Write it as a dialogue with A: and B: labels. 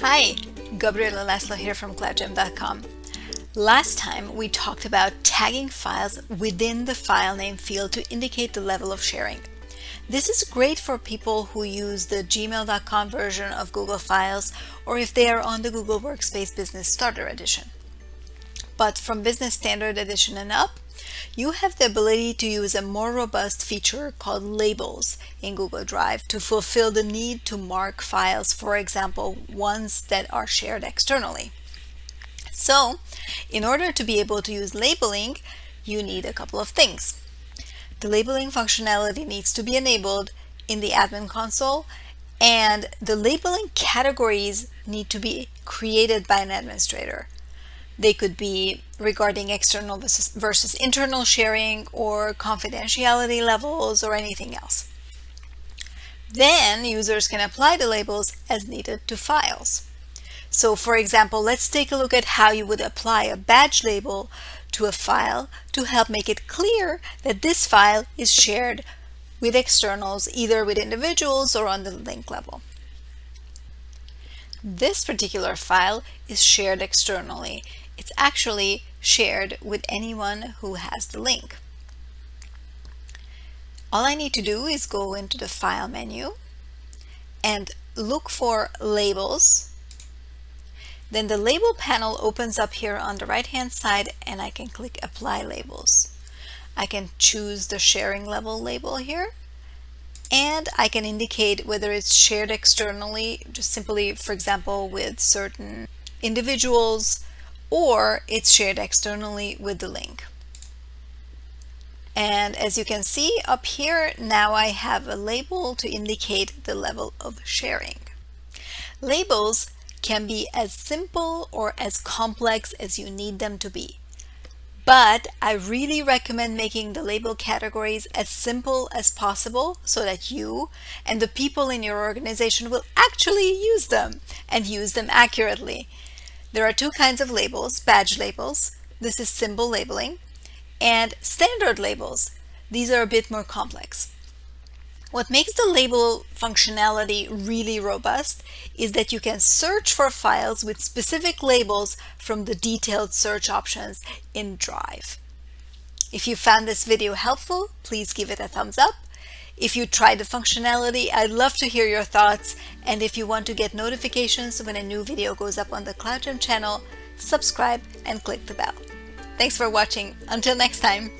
A: Hi, Gabriela Laszlo here from cloudgem.com. Last time we talked about tagging files within the file name field to indicate the level of sharing. This is great for people who use the gmail.com version of Google Files or if they are on the Google Workspace Business Starter Edition. But from Business Standard Edition and up, you have the ability to use a more robust feature called Labels in Google Drive to fulfill the need to mark files, for example, ones that are shared externally. So, in order to be able to use labeling, you need a couple of things. The labeling functionality needs to be enabled in the admin console, and the labeling categories need to be created by an administrator. They could be regarding external versus internal sharing or confidentiality levels or anything else. Then users can apply the labels as needed to files. So for example, let's take a look at how you would apply a badge label to a file to help make it clear that this file is shared with externals, either with individuals or on the link level. This particular file is shared externally. It's actually shared with anyone who has the link. All I need to do is go into the File menu and look for Labels. Then the Label panel opens up here on the right-hand side, and I can click Apply Labels. I can choose the sharing level label here, and I can indicate whether it's shared externally, just simply, for example, with certain individuals, or it's shared externally with the link. And as you can see up here, now I have a label to indicate the level of sharing. Labels can be as simple or as complex as you need them to be. But I really recommend making the label categories as simple as possible so that you and the people in your organization will actually use them and use them accurately. There are two kinds of labels: badge labels, this is symbol labeling, and standard labels. These are a bit more complex. What makes the label functionality really robust is that you can search for files with specific labels from the detailed search options in Drive. If you found this video helpful, please give it a thumbs up. If you tried the functionality, I'd love to hear your thoughts, and if you want to get notifications when a new video goes up on the CloudGem channel, subscribe and click the bell. Thanks for watching. Until next time.